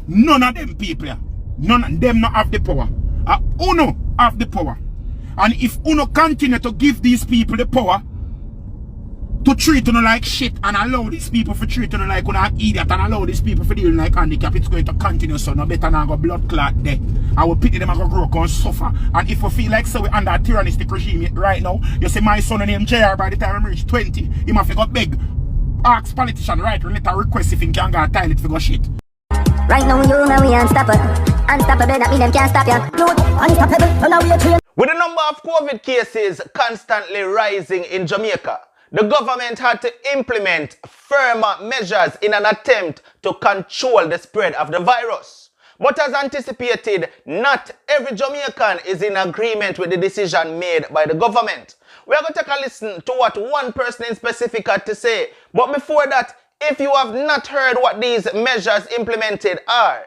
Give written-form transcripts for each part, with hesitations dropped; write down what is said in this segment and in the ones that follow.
None of them people, none of them not have the power. Uno have the power. And if Uno continue to give these people the power to treat them like shit and allow these people to treat them like an idiot and allow these people to deal like handicap, it's going to continue. So no better than go blood clot there. I will pity them and go grow and suffer. And if we feel like so we under a tyrannistic regime right now, you see my son named JR by the time he reach 20, he must go beg, ask politician right or let a request if he can go a toilet for go shit. Right now you know we unstoppable. Unstoppable, that mean them can't stop you. Unstoppable, now we are trained. With the number of COVID cases constantly rising in Jamaica, the government had to implement firmer measures in an attempt to control the spread of the virus. But as anticipated, not every Jamaican is in agreement with the decision made by the government. We are going to take a listen to what one person in specific had to say. But before that, if you have not heard what these measures implemented are,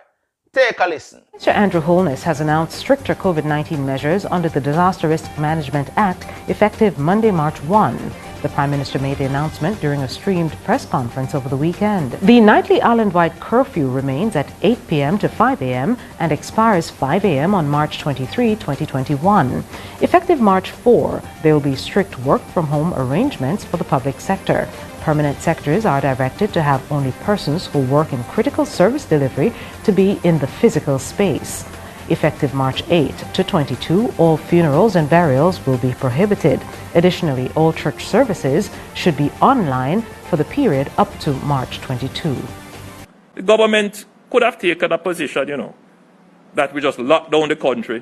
take a listen. Mr. Andrew Holness has announced stricter COVID-19 measures under the Disaster Risk Management Act effective Monday, March 1. The Prime Minister made the announcement during a streamed press conference over the weekend. The nightly island-wide curfew remains at 8 p.m. to 5 a.m. and expires 5 a.m. on March 23, 2021. Effective March 4, there will be strict work-from-home arrangements for the public sector. Permanent sectors are directed to have only persons who work in critical service delivery to be in the physical space. Effective March 8 to 22, all funerals and burials will be prohibited. Additionally, all church services should be online for the period up to March 22. The government could have taken a position, that we just lock down the country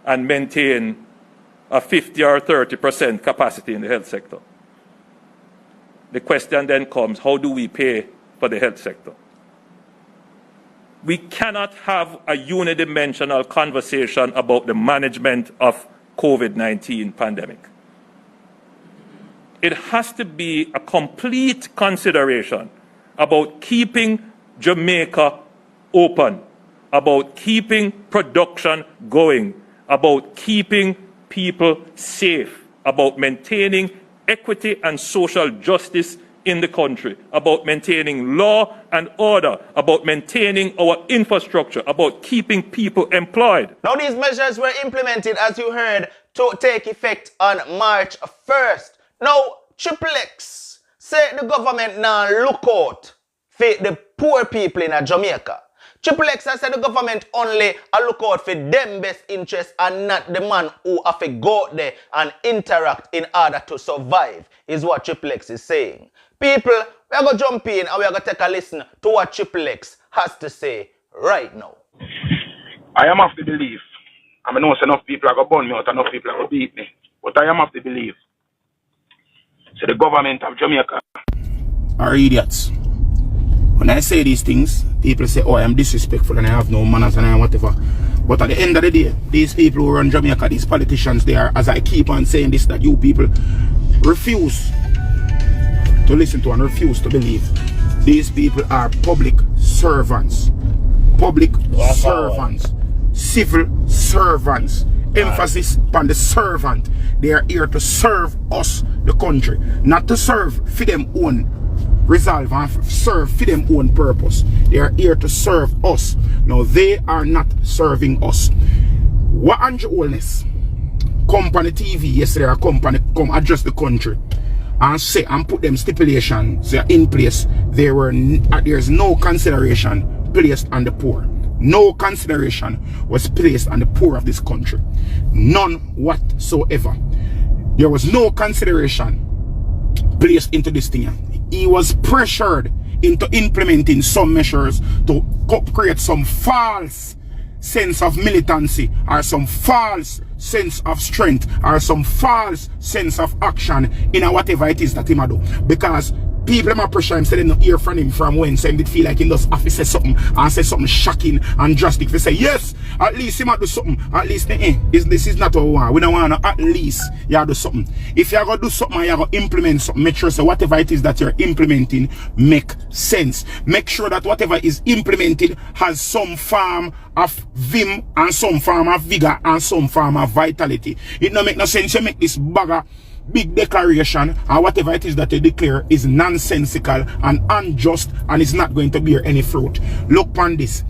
and maintain a 50 or 30% capacity in the health sector. The question then comes, how do we pay for the health sector? We cannot have a unidimensional conversation about the management of COVID-19 pandemic. It has to be a complete consideration about keeping Jamaica open, about keeping production going, about keeping people safe, about maintaining equity and social justice in the country, about maintaining law and order, about maintaining our infrastructure, about keeping people employed. Now these measures were implemented, as you heard, to take effect on March 1st. Now, TRIPPPLE say the government now look out for the poor people in Jamaica. TRIPPPLE has said the government only a look out for them best interests and not the man who have to go out there and interact in order to survive, is what TRIPPPLE is saying. People, we are going to jump in and we are going to take a listen to what TRIPPPLE has to say right now. I am of the belief, I know enough people are going to burn me out, enough people are going to beat me, but I am of the belief. So the government of Jamaica are idiots. When I say these things, people say, oh, I am disrespectful and I have no manners and I am whatever. But at the end of the day, these people who run Jamaica, these politicians, they are, as I keep on saying this, that you people refuse to listen to and refuse to believe. These people are public servants. Public servants. Civil servants. Emphasis on the servant. They are here to serve us, the country. Not to serve for them own resolve and serve for them own purpose. They are here to serve us. Now they are not serving us. What Andrew Holness company TV yesterday, a company come address the country and say and put them stipulations in place. There's no consideration placed on the poor. No consideration was placed on the poor of this country. None whatsoever. There was no consideration placed into this thing. He was pressured into implementing some measures to create some false sense of militancy or some false sense of strength or some false sense of action in whatever it is that he might do. Because people might pressure him, say they don't hear from him from when, so they feel like he does have to say something and say something shocking and drastic. They say, yes, at least he might do something. At least, this is not what we want. We don't want to, at least you do something. If you're going to do something, you're going to implement something, make sure so whatever it is that you're implementing make sense. Make sure that whatever is implemented has some form of vim and some form of vigor and some form of vitality. It don't make no sense you make this bagger big declaration and whatever it is that they declare is nonsensical and unjust and is not going to bear any fruit. Look on this.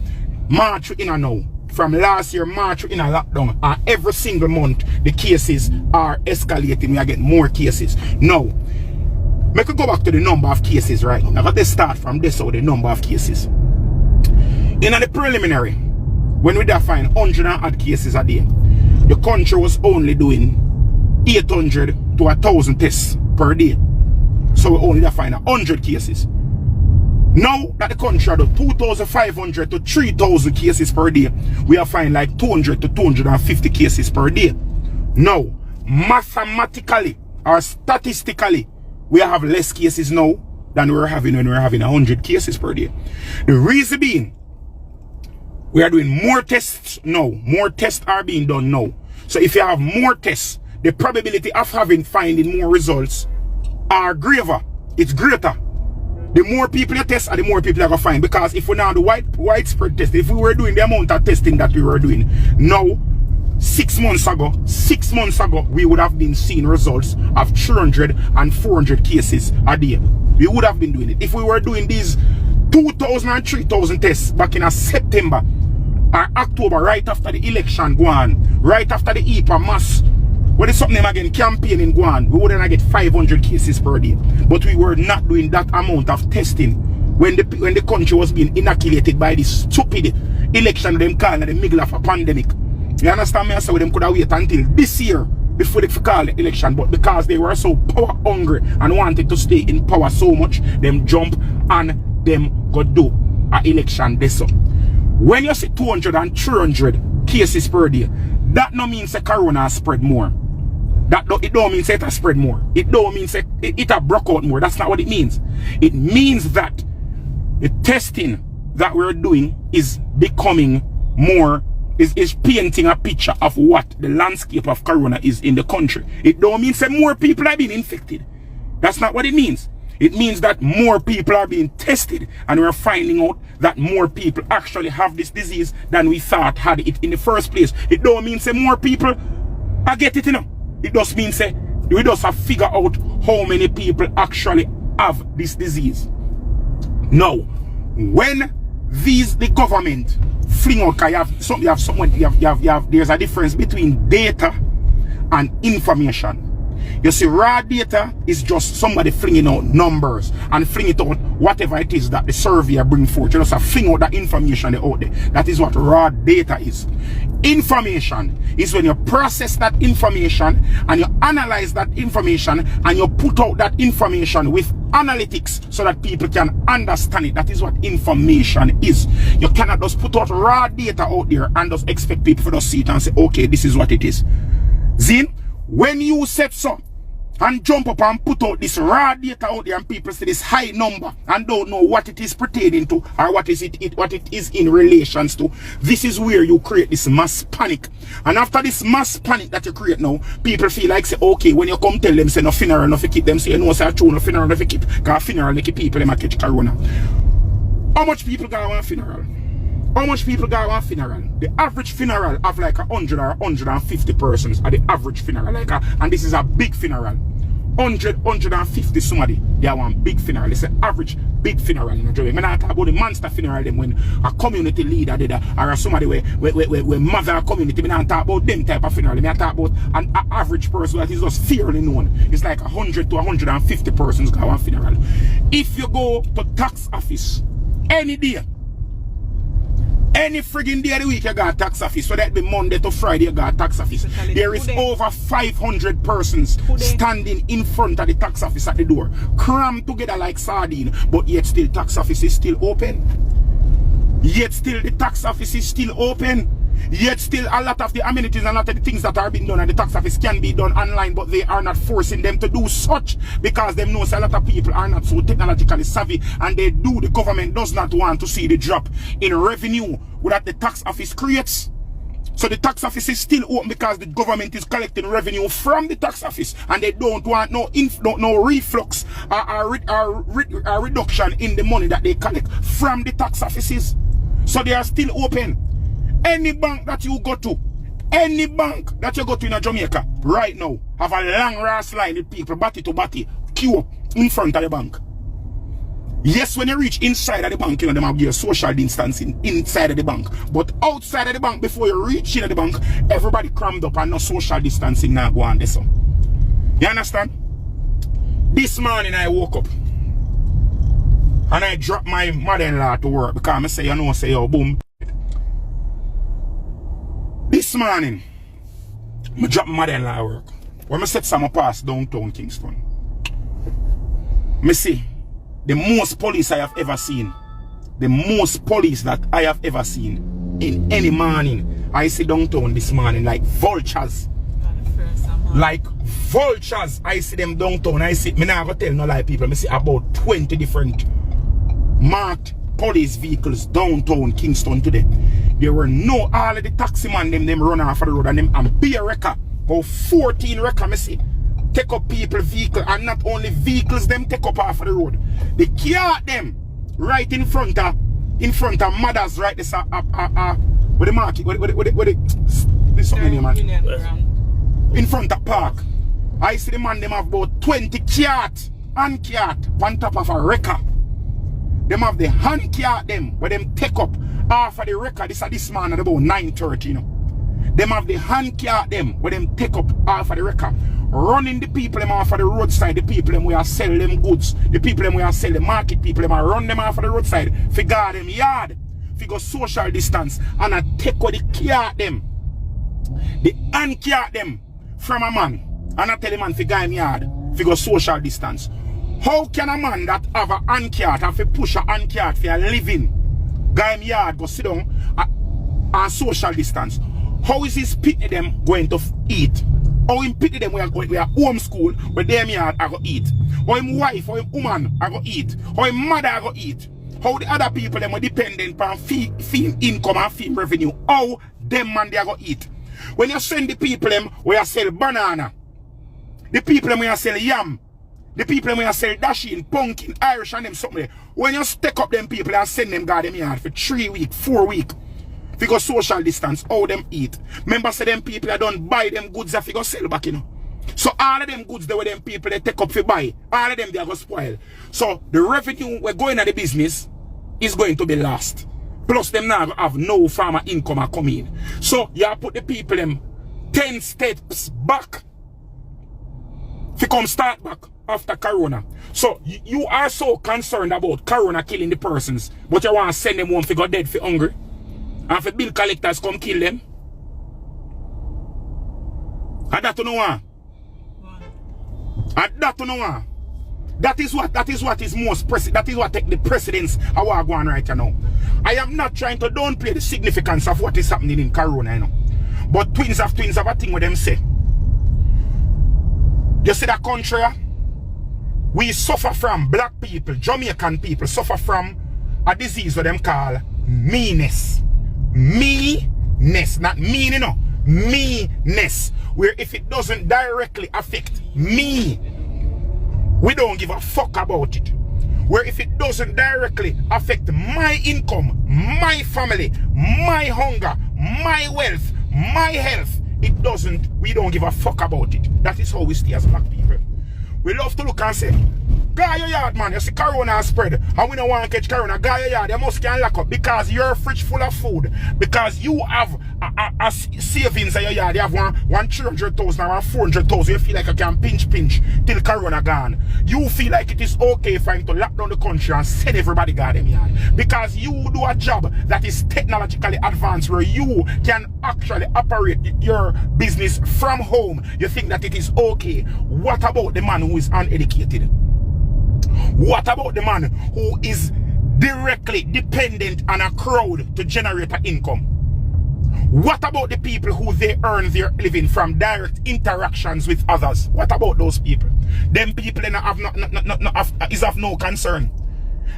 March in a now. From last year, March in a lockdown. And every single month, the cases are escalating. We are getting more cases. Now, make we go back to the number of cases right now. Now, let's start from this or the number of cases. In the preliminary, when we define 100 and odd cases a day, the country was only doing 800 to 1,000 tests per day. So we only define 100 cases. Now that the country had 2,500 to 3,000 cases per day, we are finding like 200 to 250 cases per day. Now, mathematically or statistically, we have less cases now than we were having when we were having 100 cases per day. The reason being, we are doing more tests now. More tests are being done now. So if you have more tests, the probability of finding more results are greater. It's greater. The more people you test, the more people are going to find. Because if we now do widespread testing, if we were doing the amount of testing that we were doing now, 6 months ago, we would have been seeing results of 300 and 400 cases a day. We would have been doing it. If we were doing these 2,000 and 3,000 tests back in September or October, right after the election go on, right after the EPA mass, when it's something again, campaigning go on, we wouldn't get 500 cases per day. But we were not doing that amount of testing when the country was being inoculated by this stupid election them call in the middle of a pandemic. You understand me? I said them could have waited until this year before they call the election, but because they were so power hungry and wanted to stay in power so much, them jump and them go do an election this up. When you see 200 and 300 cases per day, that no means the corona spread more. It don't mean it has spread more. It don't mean it has broke out more. That's not what it means. It means that the testing that we're doing is becoming more, is painting a picture of what the landscape of corona is in the country. It don't mean that more people are being infected. That's not what it means. It means that more people are being tested and we're finding out that more people actually have this disease than we thought had it in the first place. It don't mean that more people are getting it, you know. It just means that we just have to figure out how many people actually have this disease. Now, when the government fling out, there's a difference between data and information. You see, raw data is just somebody flinging out numbers and flinging out whatever it is that the surveyor bring forth. You just have to fling out that information out there. That is what raw data is. Information is when you process that information and you analyze that information and you put out that information with analytics so that people can understand it. That is what information is. You cannot just put out raw data out there and just expect people to see it and say, okay, this is what it is. Zin, when you set so and jump up and put out this raw data out there and people see this high number and don't know what it is pertaining to or what it is in relations to, this is where you create this mass panic. And after this mass panic that you create now, people feel like say, okay, when you come tell them say no funeral, no fi keep, them say no say true, no funeral, no fi keep, because funeral make people them catch corona. How much people go on a funeral? How much people go on a funeral? The average funeral have like 100 or 150 persons at the average funeral, and this is a big funeral. 100, 150 somebody, they have one big funeral. It's an average big funeral in Nigeria. I'm not talking about the monster funeral them when a community leader did or somebody where mother a community. I'm not talking about them type of funeral. I'm talking about an average person that is just fairly known. It's like 100 to 150 persons go on a funeral. If you go to tax office any day, any friggin' day of the week you got a tax office, so that be Monday to Friday you got a tax office. There is over 500 persons standing in front of the tax office at the door, crammed together like sardine, but yet still tax office is still open. Yet still the tax office is still open. Yet still a lot of the amenities and a lot of the things that are being done at the tax office can be done online, but they are not forcing them to do such because they know a lot of people are not so technologically savvy, and the government does not want to see the drop in revenue that the tax office creates. So the tax office is still open because the government is collecting revenue from the tax office, and they don't want no reflux or reduction in the money that they collect from the tax offices. So they are still open. Any bank that you go to, in Jamaica right now, have a long ass line with people, body to body, queue up in front of the bank. Yes, when you reach inside of the bank, you know, them have your social distancing inside of the bank. But outside of the bank, before you reach into the bank, everybody crammed up and no social distancing now go on this. So. You understand? This morning I woke up and I dropped my mother-in-law to work because I say, you know, say, oh, boom. This morning, I dropped my mother-in-law to work. When I set some past downtown Kingston, I see the most police I have ever seen. The most police that I have ever seen in any morning. I see downtown this morning like vultures. Like vultures. I see them downtown. I see, me not gonna tell no lie people. I see about 20 different marked police vehicles downtown Kingston today. There were no, all of the taxi man them run off of the road and them and be a wrecker. About 14 wrecker me see. Take up people vehicle and not only vehicles them take up off of the road. They car them right in front of mothers right this with the market with this something man. In front of park. I see the man them have about 20 cart and cart on top of a wrecker. Them have the hand cart them where them take up half of the wrecker. This man at about 9:30, you know. Them have the hand cart them where them take up half of the wrecker. Running the people them off of the roadside, the people them where sell them goods, the people them where sell the market, people them run them off of the roadside, figure them yard, figure social distance, and I take out the cart them. The hand cart them from a man, and I tell the man figure him yard, figure social distance. How can a man that have a hand cart have to push a hand cart for a living, guy him yard, go sit down and social distance? How is his pity them going to eat? How him pity them we are homeschool where them yard I go eat? How him wife, how him woman I go eat? How him mother I go eat? How the other people them are dependent on fee income and fee revenue? How them man they I go eat? When you send the people them where you sell banana, the people them where you sell yam, the people them where you sell dashing, pumpkin, Irish and them something, when you stack up them people and send them God them yard for 3 weeks, 4 weeks, figure social distance, how them eat. Remember say them people that don't buy them goods that figure sell back, you know. So all of them goods they were them people they take up for buy, all of them they are going to spoil. So the revenue we're going at the business is going to be lost. Plus them now have no farmer income come in. So you put the people them 10 steps back. If you come start back after Corona. So you are so concerned about Corona killing the persons, but you want to send them home if you go dead for hungry. And for bill collectors come kill them. And that you know what? And that you know what? That is what is most that is what take the precedence of what going on right now. I am not trying to downplay the significance of what is happening in Corona, you know. But twins have a thing with them say. You see that country? We suffer from, black people, Jamaican people suffer from a disease what them call meanness. Meanness, not mean, you know. Meanness. Where if it doesn't directly affect me, we don't give a fuck about it. Where if it doesn't directly affect my income, my family, my hunger, my wealth, my health, we don't give a fuck about it. That is how we stay as black people. We love to look and say, guy your yard man, you see Corona has spread and we don't want to catch Corona. Guy your yard, you must can lock up because your fridge full of food. Because you have a savings in your yard. You have one 300,000 or 400,000. You feel like you can pinch till Corona gone. You feel like it is okay for him to lock down the country and send everybody goddamn yard. Because you do a job that is technologically advanced where you can actually operate your business from home. You think that it is okay. What about the man who is uneducated? What about the man who is directly dependent on a crowd to generate an income? What about the people who they earn their living from direct interactions with others? What about those people? Them people is of no concern.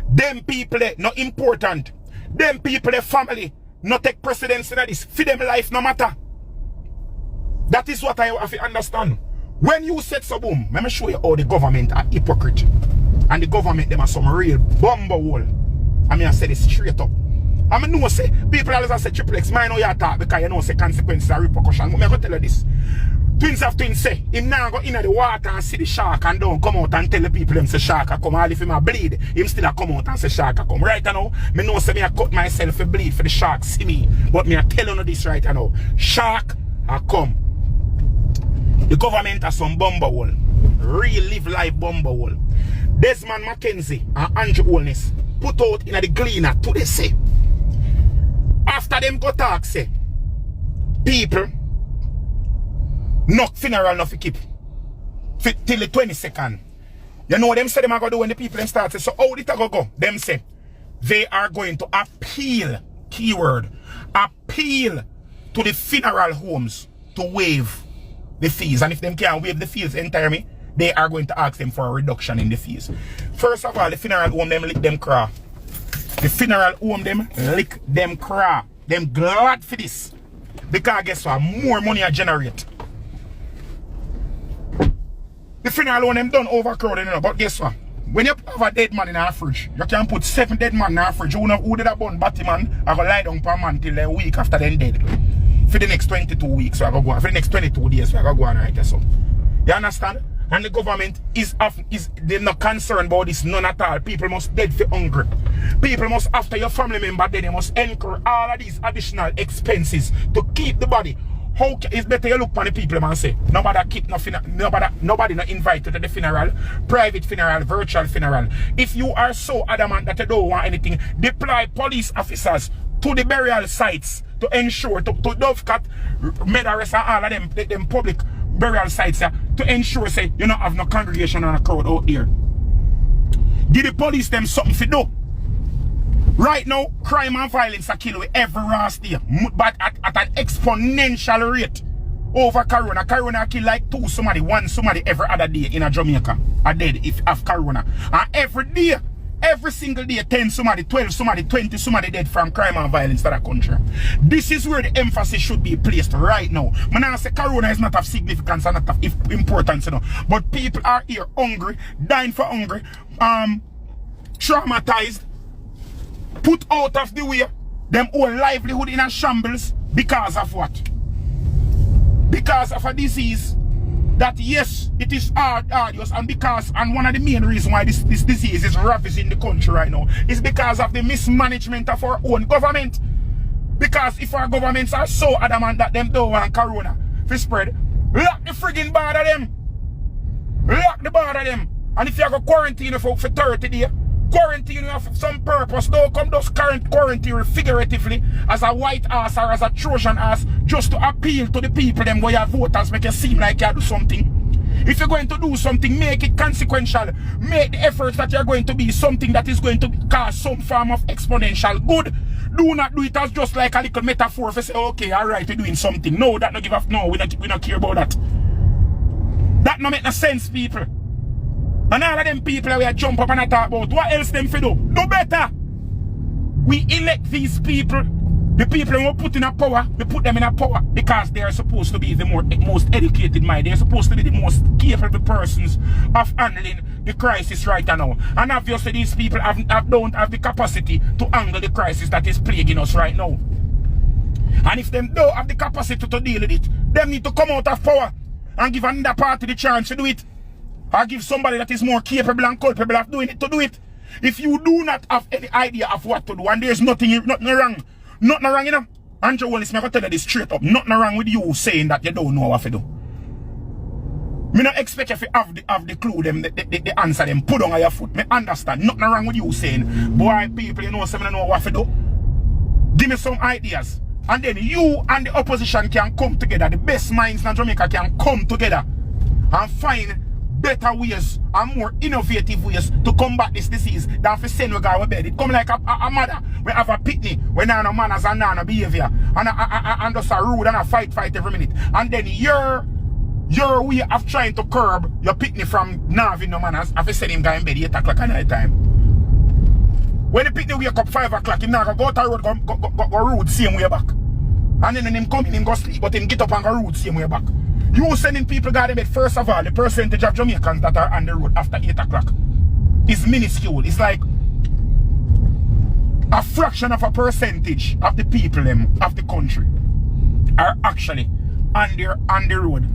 Them people not important. Them people family not take precedence in this. For them life no matter. That is what I have to understand. When you said so boom, let me show you how the government are hypocrite. And the government them are some real bumblehole. I mean I said it straight up. I mean no say people always say TRIPPPLE, I know you talk because you know say consequences and repercussions. But I go tell you this. Twins have twins say, him now go in the water and see the shark and don't come out and tell the people them say shark a come. All if him a bleed, him still a come out and say shark a come. Right now, me know say me a cut myself a bleed for the shark see me. But me a tell you this right now. Shark a come. The government has some bumblehole. Real live life bumblehole. Desmond Mackenzie and Andrew Holness put out in the Gleaner to they say. After them go talk say, people not funeral no fi keep till the 22nd. You know what them say them are going to do when the people them start say, so how did it go? Them say they are going to appeal, keyword, appeal to the funeral homes to waive the fees. And if them can't waive the fees entirely, they are going to ask them for a reduction in the fees. First of all, the funeral home them lick them craw. The funeral home them lick them craw. Them glad for this. Because guess what? More money I generate. The funeral home them done overcrowded, you know, but guess what? When you have a dead man in a fridge, you can put 7 dead man in a fridge. Who did a bun Batman? I go lie down per man till a week after them dead. For the next 22 weeks, so I go on. For the next 22 days, so I go on right so. You understand? And the government is they're not concerned about this, none at all. People must dead for hunger. People must, after your family member dead, they must incur all of these additional expenses to keep the body. How it's better you look on the people and say, nobody keep nothing, nobody not invited to the funeral, private funeral, virtual funeral. If you are so adamant that you don't want anything, deploy police officers to the burial sites to ensure, to Dovecat, Medarest and all of them public burial sites to ensure say you don't have no congregation and a crowd out there. Give the police them something to do. Right now, crime and violence are killing every last day, but at an exponential rate over Corona. Corona kill like 1 somebody every other day in a Jamaica. Are dead if of Corona. And every day, every single day, 10 somebody, 12 somebody, 20 somebody dead from crime and violence to that country. This is where the emphasis should be placed right now. Man, I say Corona is not of significance and not of importance, you know. But people are here hungry, dying for hunger, traumatized, put out of the way, them whole livelihood in a shambles because of what? Because of a disease that, yes, it is arduous, and one of the main reasons why this disease is ravaging the country right now is because of the mismanagement of our own government. Because if our governments are so adamant that them don't want Corona to spread, lock the friggin' border them. Lock the border them. And if you go quarantine for 30 days, quarantine you for some purpose, don't come just quarantine figuratively as a white ass or as a Trojan ass just to appeal to the people them where your voters make it seem like you do something. If you're going to do something, make it consequential. Make the efforts that you're going to be something that is going to cause some form of exponential good. Do not do it as just like a little metaphor for say, okay, alright, we're doing something. No, that no give up. No, we not care about that. That no make no sense, people. And all of them people we jump up and talk about, what else them for do? Do better. We elect these people, the people who put in a power, we put them in a power because they are supposed to be the most educated mind. They are supposed to be the most capable persons of handling the crisis right now. And obviously these people don't have the capacity to handle the crisis that is plaguing us right now. And if them don't have the capacity to deal with it, them need to come out of power and give another party the chance to do it. Or give somebody that is more capable and culpable of doing it to do it. If you do not have any idea of what to do, and there's nothing wrong, you know. Andrew Holness, I'm going to tell you this straight up. Nothing wrong with you saying that you don't know what to do. Me not expect you to have the clue, them, the answer, them, put on your foot. Me understand. Nothing wrong with you saying, boy, people, you know, some don't know what to do. Give me some ideas. And then you and the opposition can come together. The best minds in Jamaica can come together and find better ways and more innovative ways to combat this disease than for send we go to bed. It come like a mother. We have a pitney when no manners and no behavior. And just a rude and a fight every minute. And then your way of trying to curb your pitney from not having no manners, have to send him go in bed 8 o'clock at night time. When the pitney wake up 5 o'clock, him not go to the road, go rude same way back. And then him come in, him go sleep, but him get up and go rude same way back. You sending people go to bed, first of all, the percentage of Jamaicans that are on the road after 8 o'clock is minuscule. It's like a fraction of a percentage of the people of the country are actually on the road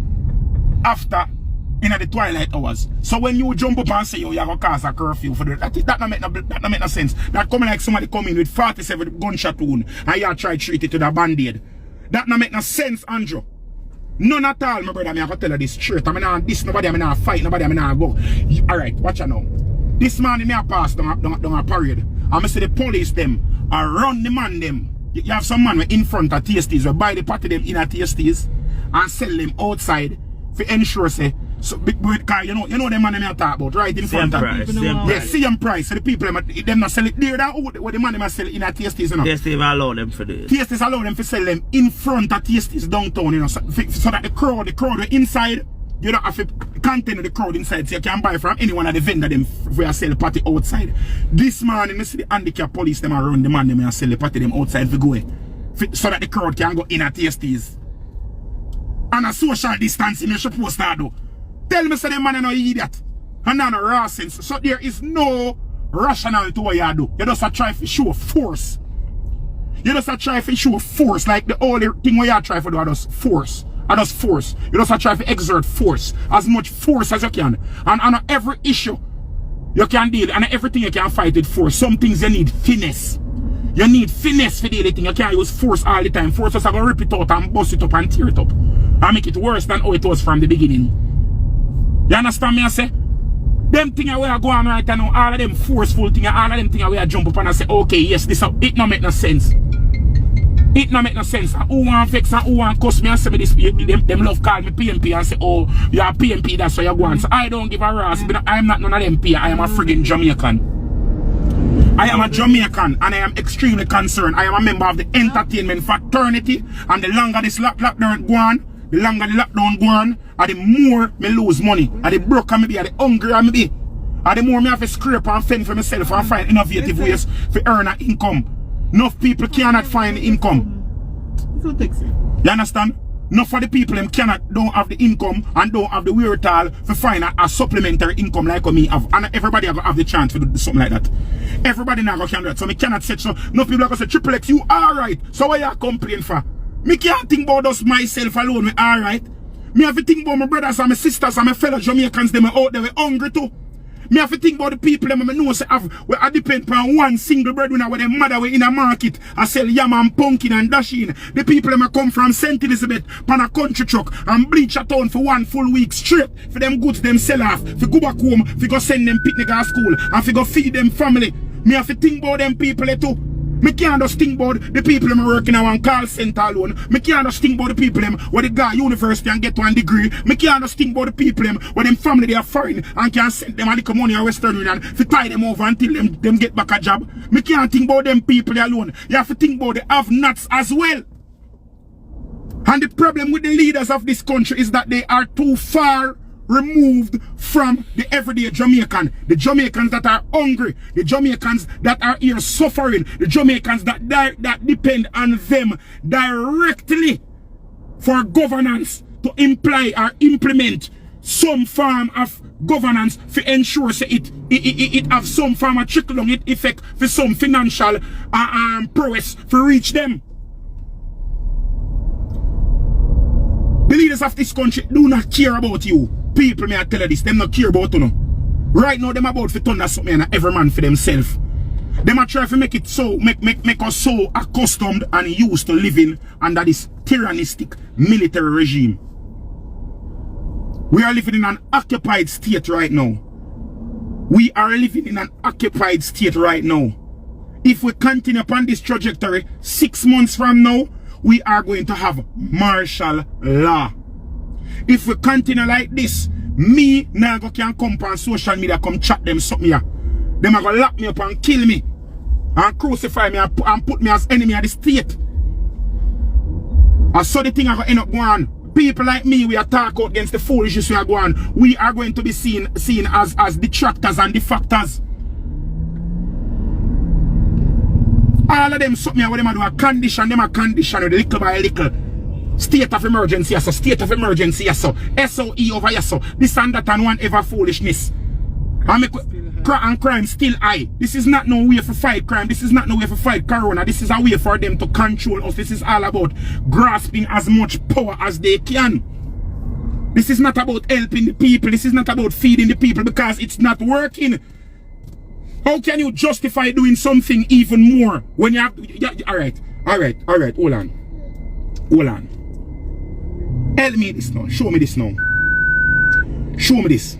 after in the twilight hours. So when you jump up and say you have a cause a curfew for that don't make no sense. That coming like somebody coming with 47 gunshot wound and you try to treat it with a band-aid. That don't make no sense, Andrew. None at all, my brother. I have to tell you this straight. I'm not this nobody, I'm not fight, nobody, I'm not go. Alright, watch out now. This man I pass down a parade. I see the police them and run the man them. You have some man in front of TSTs, we buy the party them in at TSTs and sell them outside for ensure say so because you know the man I talk about right in front of people. Yes, same price. So the people them not sell it there that what the man them sell in at TSTs, you know. TSTs allow them for this. TSTs allow them to sell them in front of TSTs downtown, you know, so that the crowd inside, you don't have to contain the crowd inside, so you can buy from anyone at the vendor them for sell the party outside. This morning, you see the handicap police them around the man them and sell the party them outside for go so that the crowd can go in at TSTs. And a social distancing you supposed to do. Tell me say the man is no idiot. And not no raw sense. So there is no rationale to what you do. You just try to show force. You just try to show force. Like the only thing what you try to do is just force. And just force. You just try to exert force. As much force as you can. And on every issue you can deal. And everything you can fight with force. Some things you need finesse. You need finesse for the thing. You can't use force all the time. Force just have to rip it out and bust it up and tear it up. And make it worse than how it was from the beginning. You understand me I say? Them things we are going right now, all of them forceful things, all of them things we are jump up and I say, okay, yes, this it no make no sense. It no make no sense. And who want vex and who want cuss me and say me this, them love call me PMP and say, oh, you are PMP, that's why you're going. So I don't give a ras. I am not none of them P. I am a friggin' Jamaican. I am a Jamaican and I am extremely concerned. I am a member of the entertainment fraternity, and the longer this lockdown go on, the longer the lockdown go on, and the more me lose money, and the broke I me be, and the hungry I me be, and the more me have to scrape and fend for myself and find innovative ways to earn an income. Enough people cannot find income. You understand? Enough of the people them don't have the income and don't have the wherewithal to find a supplementary income like me have. And everybody have the chance to do something like that. Everybody now can do that. So me cannot say so. No people are going to say, Triple X, you alright. So what you complaining for? Me can't think about us myself alone, me alright. Me have to think about my brothers and my sisters and my fellow Jamaicans, them out there, we hungry too. Me have to think about the people them I know say we depend on one single breadwinner where their mother we in a market and sell yam and pumpkin and dashing. The people them come from St. Elizabeth on a country truck and bleach a town for 1 full week straight for them goods them sell off, for go back home, for go send them picnic at school and for go feed them family. Me have to think about them people too. Me can't just think about the people them working at one call center alone. Me can't just think about the people them where they go to university and get 1 degree. Me can't just think about the people them where them family they are foreign and can send them a little money or Western Union to tie them over until them get back a job. Me can't think about them people alone. You have to think about the have-nots as well. And the problem with the leaders of this country is that they are too far removed from the everyday Jamaican. The Jamaicans that are hungry, the Jamaicans that are here suffering, the Jamaicans that depend on them directly for governance to imply or implement some form of governance to ensure say it have some form of trickle-down effect for some financial prowess to reach them. The leaders of this country do not care about you. People, may I tell you this, them not care about you. Right now, them about to turn that something and every man for themselves. Them are trying to make it so, make us so accustomed and used to living under this tyrannistic military regime. We are living in an occupied state right now. We are living in an occupied state right now. If we continue upon this trajectory, 6 months from now, we are going to have martial law. If we continue like this, me now can come on social media, come chat them something here. Them are going to lock me up and kill me. And crucify me and put me as enemy of the state. And so the thing are going to end up going on. People like me, we attack out against the foolishness we are going on. We are going to be seen as detractors and defactors. All of them something what them do a condition, them a condition little by little. State of emergency, yes, so state of emergency, yes, so SOE over yes, so this and that and one ever foolishness. And crime still high. This is not no way for fight crime. This is not no way for fight corona. This is a way for them to control us. This is all about grasping as much power as they can. This is not about helping the people. This is not about feeding the people because it's not working. How can you justify doing something even more when you have... all right, hold on. Help me this now. Show me this now. Show me this.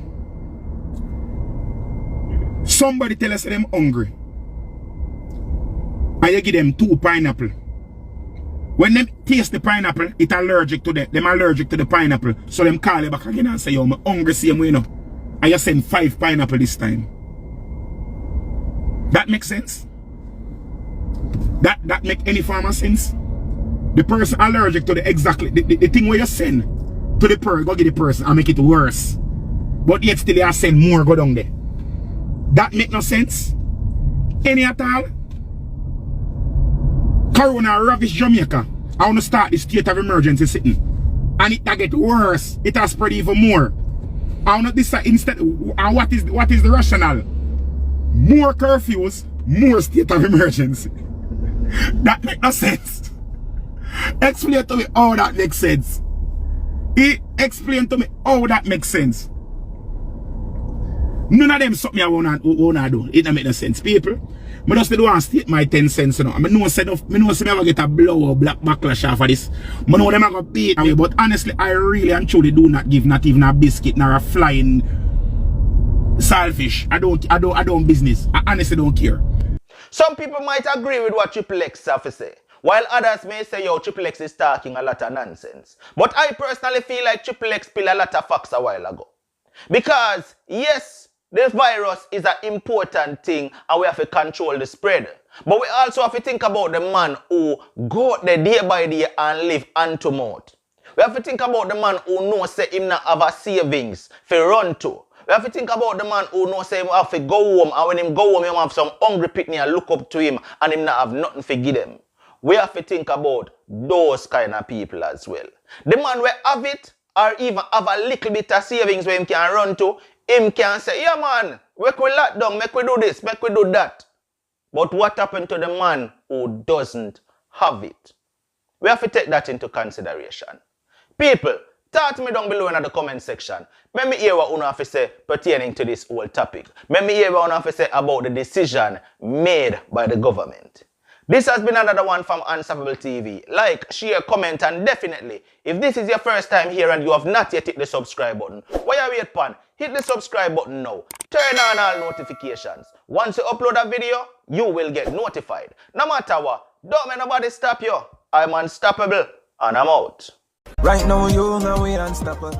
Somebody tell us them hungry. And you give them 2 pineapple. When them taste the pineapple, it's allergic to them. Them allergic to the pineapple. So them call you back again and say, yo, I'm hungry, same way, you know. And you send 5 pineapple this time. That makes sense? That make any form of sense? The person allergic to the exactly the thing where you send to the person, go get the person and make it worse. But yet still you send more go down there. That make no sense? Any at all? Corona ravish Jamaica. I want to start the state of emergency sitting. And it get worse. It has spread even more. I want to decide instead what is the rationale? More curfews, more state of emergency. That make no sense. Explain to me how that makes sense. Explain to me how that makes sense. None of them something I wanna do. It don't make no sense, people. I just don't want to state my 10 cents, you know. I know say I get a blow or black backlash off of this. I know them are gonna beat away, but honestly, I really and truly do not give not even a biscuit nor a flying saltfish. I don't business. I honestly don't care. Some people might agree with what TRIPPPLE have to say, while others may say, yo, TRIPPPLE is talking a lot of nonsense. But I personally feel like TRIPPPLE spilled a lot of facts a while ago. Because, yes, this virus is an important thing and we have to control the spread. But we also have to think about the man who go there day by day and live hand to mouth. We have to think about the man who knows say him not have a savings for run to. We have to think about the man who knows say him have to go home, and when him go home, him have some hungry picnic and look up to him and him not have nothing to give them. We have to think about those kind of people as well. The man will have it or even have a little bit of savings where him can run to, him can say, yeah man, we could lock down, make we do this, make we do that. But what happened to the man who doesn't have it? We have to take that into consideration. People, talk to me down below in the comment section. Let me hear what you have to say pertaining to this whole topic. Let me hear what you have to say about the decision made by the government. This has been another one from Unstoppable TV. Like, share, comment, and definitely, if this is your first time here and you have not yet hit the subscribe button, why are you waiting upon? Hit the subscribe button now. Turn on all notifications. Once you upload a video, you will get notified. No matter what, don't let nobody stop you. I'm unstoppable, and I'm out. Right now, you know we unstoppable.